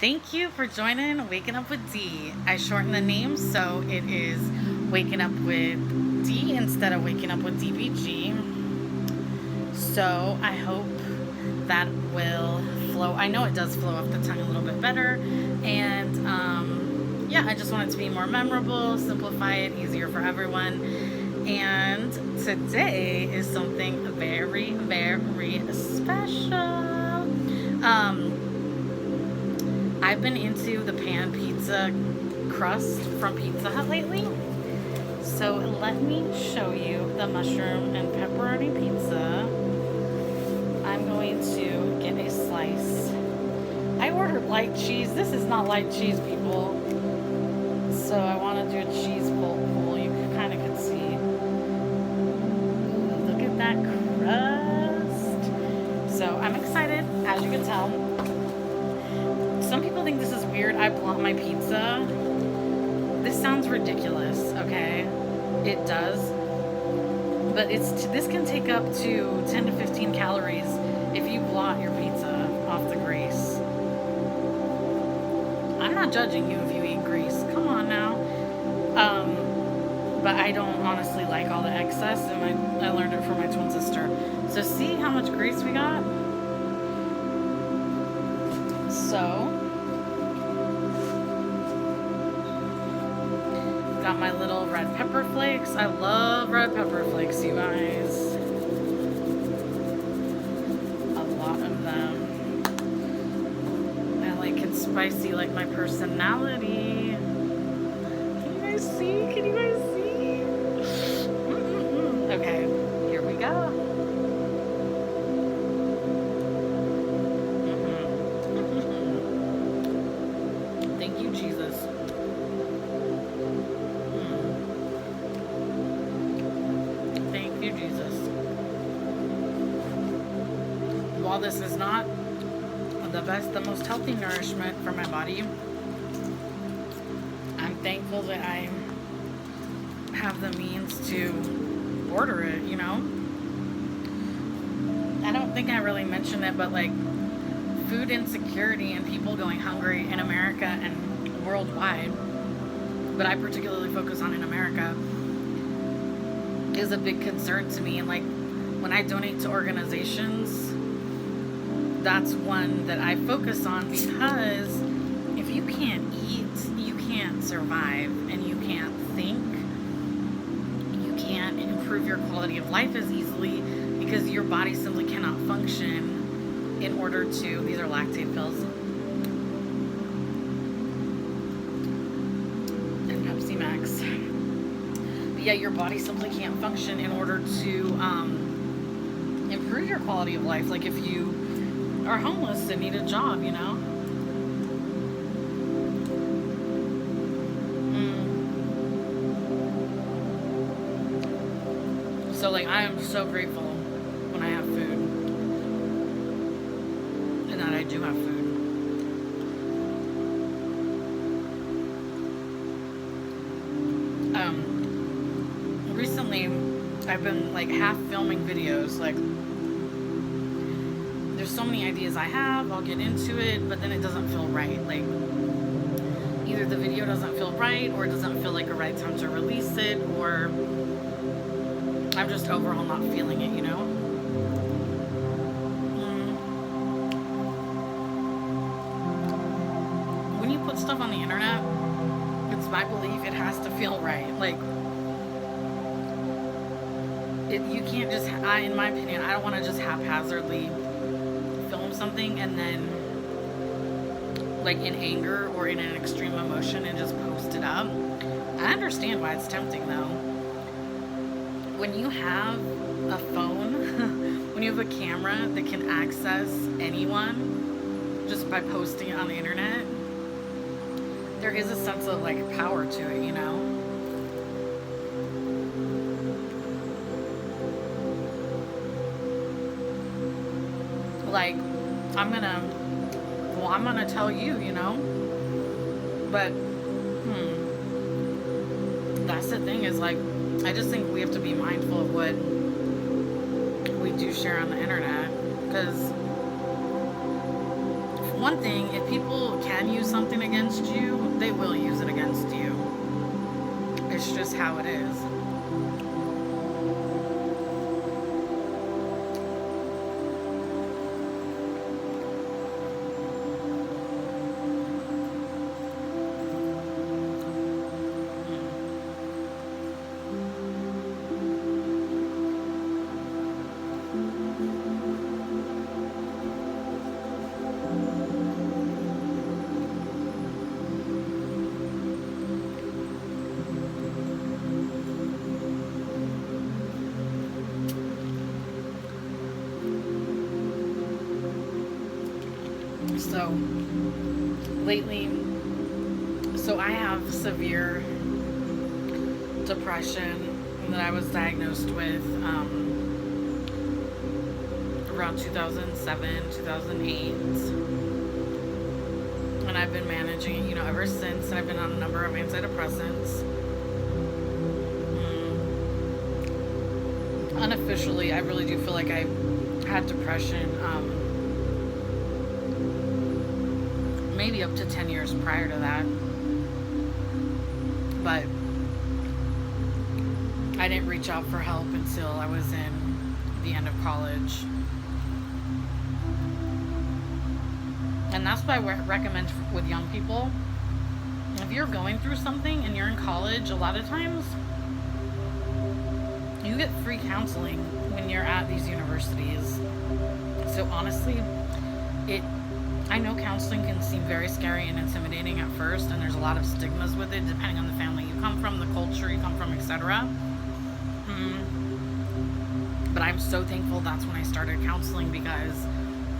Thank you for joining Waking Up with D. I shortened the name so it is Waking Up with D instead of Waking Up with DBG. So I hope that will flow. I know it does flow off the tongue a little bit better. And yeah, I just want it to be more memorable, simplify it, easier for everyone. And today is something very, very special. I've been into the pan pizza crust from Pizza Hut lately. So let me show you the mushroom and pepperoni pizza. I'm going to get a slice. I ordered light cheese. This is not light cheese, people. So I want to do a cheese pull. You kind of can see. Look at that crust. So I'm excited, as you can tell. Some people think this is weird. I blunt my pizza. This sounds ridiculous, okay? It does. But this can take up to 10 to 15 calories if you blot your pizza off the grease. I'm not judging you if you eat grease. Come on now. But I don't honestly like all the excess, and I learned it from my twin sister. So see how much grease we got? So, got my little red pepper flakes. I love red pepper flakes, you guys. A lot of them. I like it spicy like my personality. Can you guys see? Can you guys see? Okay, here we go. Thank you, Jesus. Thank you, Jesus. While this is not the best, the most healthy nourishment for my body, I'm thankful that I have the means to order it, you know? I don't think I really mentioned it, but like food insecurity and people going hungry in America and worldwide, but I particularly focus on in America, is a big concern to me. And like when I donate to organizations, that's one that I focus on, because if you can't eat, you can't survive, and you can't think, you can't improve your quality of life as easily, because your body simply cannot function in order to, these are lactate pills and Pepsi Max. But yeah, your body simply can't function in order to improve your quality of life. Like if you are homeless and need a job, you know? So like I am so grateful when I have food. And that I do have food. Recently, I've been like half filming videos. Like, there's so many ideas I have. I'll get into it, but then it doesn't feel right. Like, either the video doesn't feel right, or it doesn't feel like a right time to release it, or I'm just overall not feeling it, you know? When you put stuff on the internet, it's my belief it has to feel right. Like, you can't just, in my opinion, I don't want to just haphazardly film something and then, like in anger or in an extreme emotion, and just post it up. I understand why it's tempting though. When you have a phone, when you have a camera that can access anyone just by posting it on the internet, there is a sense of like power to it, you know? Like, I'm gonna tell you, you know? But, that's the thing, is like, I just think we have to be mindful of what we do share on the internet, because one thing, if people can use something against you, they will use it against you. It's just how it is. So lately, so I have severe depression that I was diagnosed with around 2007, 2008. And I've been managing it, ever since. I've been on a number of antidepressants. Unofficially, I really do feel like I had depression maybe up to 10 years prior to that. But I didn't reach out for help until I was in the end of college. And that's what I recommend with young people. If you're going through something and you're in college, a lot of times you get free counseling when you're at these universities. So honestly, I know counseling can seem very scary and intimidating at first, and there's a lot of stigmas with it, depending on the family you come from, the culture you come from, etc. But I'm so thankful that's when I started counseling, because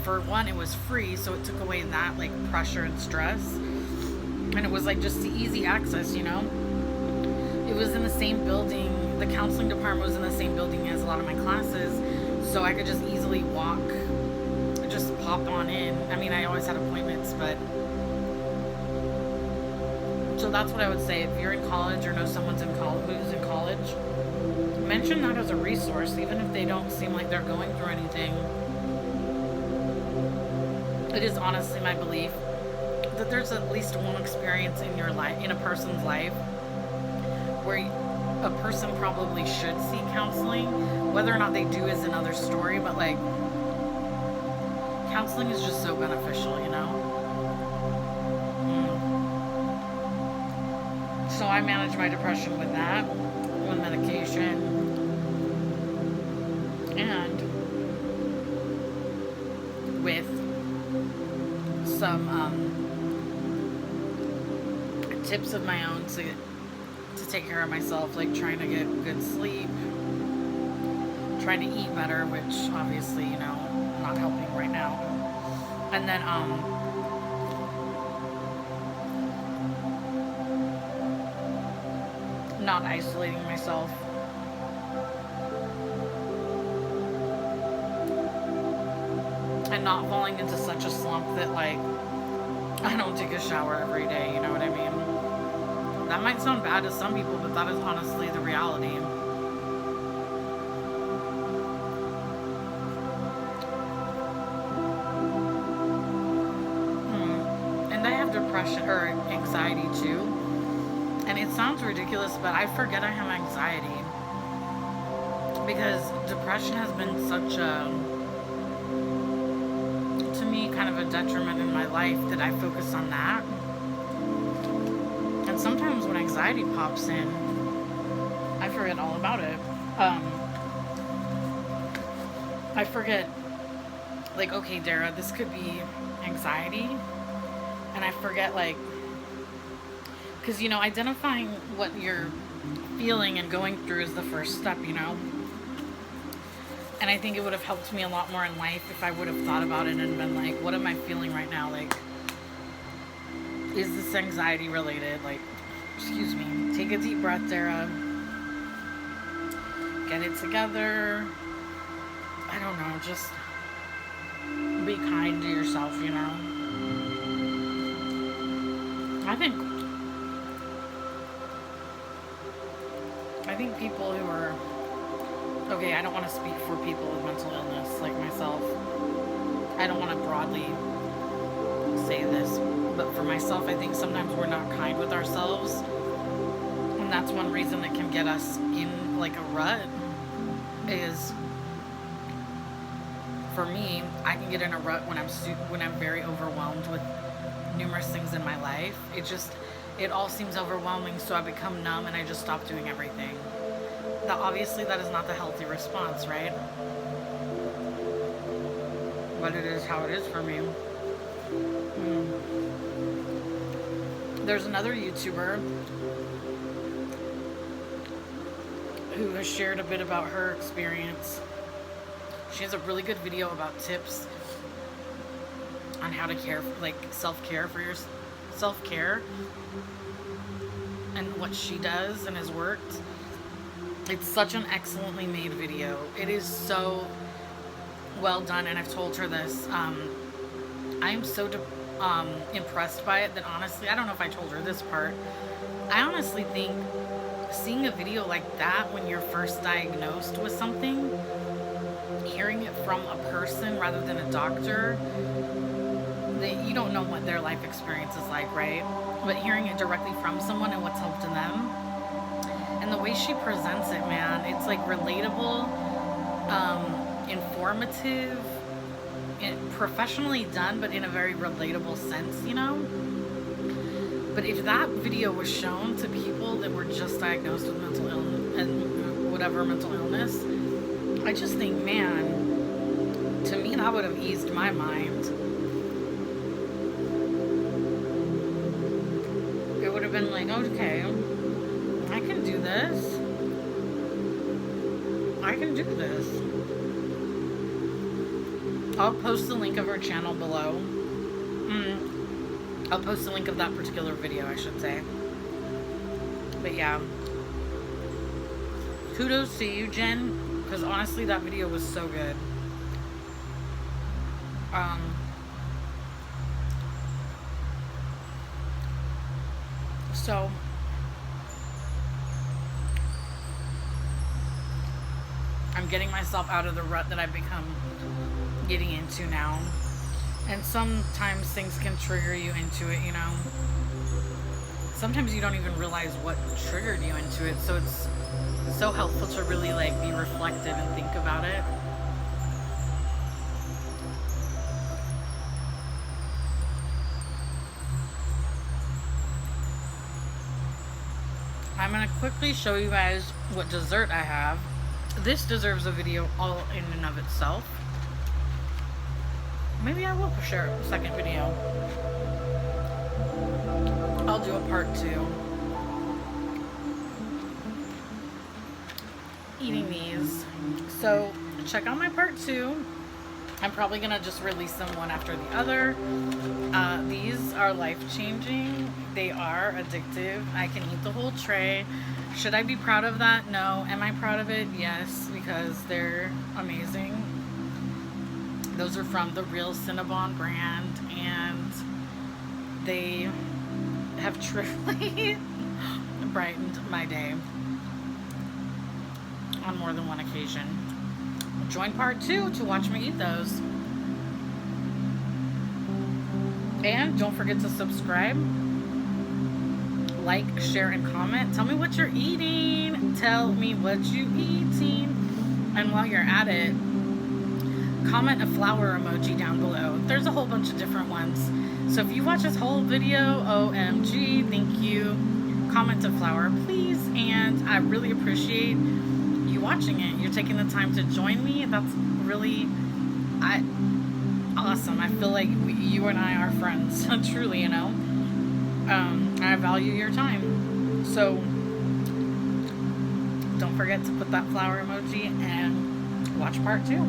for one, it was free, so it took away that pressure and stress, and it was just the easy access. It was in the same building. The counseling department was in the same building as a lot of my classes, so I could just easily walk, just pop on in. I mean, I always had appointments, but so that's what I would say. If you're in college or know someone's who's in college, mention that as a resource, even if they don't seem like they're going through anything. It is honestly my belief that there's at least one experience in your life, in a person's life, where a person probably should seek counseling. Whether or not they do is another story, but counseling is just so beneficial, So I manage my depression with that, with medication, and with some tips of my own to take care of myself, like trying to get good sleep, trying to eat better, which obviously, not helping right now. And then not isolating myself. And not falling into such a slump that I don't take a shower every day, you know what I mean? That might sound bad to some people, but that is honestly the reality. And I have depression or anxiety too. And it sounds ridiculous, but I forget I have anxiety, because depression has been such to me, kind of a detriment in my life, that I focus on that. And sometimes when anxiety pops in, I forget all about it. I forget, okay, Dara, this could be anxiety. And I forget, because, identifying what you're feeling and going through is the first step, And I think it would have helped me a lot more in life if I would have thought about it and been like, what am I feeling right now? Is this anxiety related? Excuse me. Take a deep breath, Dara. Get it together. I don't know. Just be kind to yourself, I think people who are, okay, I don't want to speak for people with mental illness like myself. I don't want to broadly say this, but for myself, I think sometimes we're not kind with ourselves. And that's one reason that can get us in like a rut is, for me, I can get in a rut when I'm very overwhelmed with numerous things in my life. It all seems overwhelming, so I become numb and I just stop doing everything. Obviously that is not the healthy response, right? But it is how it is for me. There's another YouTuber who has shared a bit about her experience. She has a really good video about tips on how to care, like self-care for your self-care, and what she does and has worked. It's such an excellently made video. It is so well done, and I've told her this. I am so impressed by it that honestly, I don't know if I told her this part. I honestly think seeing a video like that when you're first diagnosed with something, hearing it from a person rather than a doctor, you don't know what their life experience is like, right? But hearing it directly from someone and what's helped them, and the way she presents it, man, it's like relatable, informative, and professionally done, but in a very relatable sense, you know? But if that video was shown to people that were just diagnosed with mental illness and whatever mental illness, I just think, man, to me that would have eased my mind. It would have been like, okay, I can do this. I can do this. I'll post the link of her channel below. I'll post the link of that particular video, I should say. But yeah. Kudos to you, Jen, because honestly, that video was so good. So I'm getting myself out of the rut that I've become getting into now. And sometimes things can trigger you into it, you know. Sometimes you don't even realize what triggered you into it. So it's so helpful to really like be reflective and think about it. I'm going to quickly show you guys what dessert I have. This deserves a video all in and of itself. Maybe I will share a second video. I'll do a part 2. Eating these. So check out my part 2. I'm probably going to just release them one after the other. These are life-changing. They are addictive. I can eat the whole tray. Should I be proud of that? No. Am I proud of it? Yes, because they're amazing. Those are from the Real Cinnabon brand, and they have truly brightened my day on more than one occasion. Join part 2 to watch me eat those. And don't forget to subscribe, like, share, and comment. Tell me what you're eating. Tell me what you're eating. And while you're at it, comment a flower emoji down below. There's a whole bunch of different ones. So if you watch this whole video, OMG, thank you. Comment a flower, please. And I really appreciate you watching it. You're taking the time to join me. That's really awesome. I feel like you and I are friends. Truly, you know. I value your time. So don't forget to put that flower emoji and watch part 2.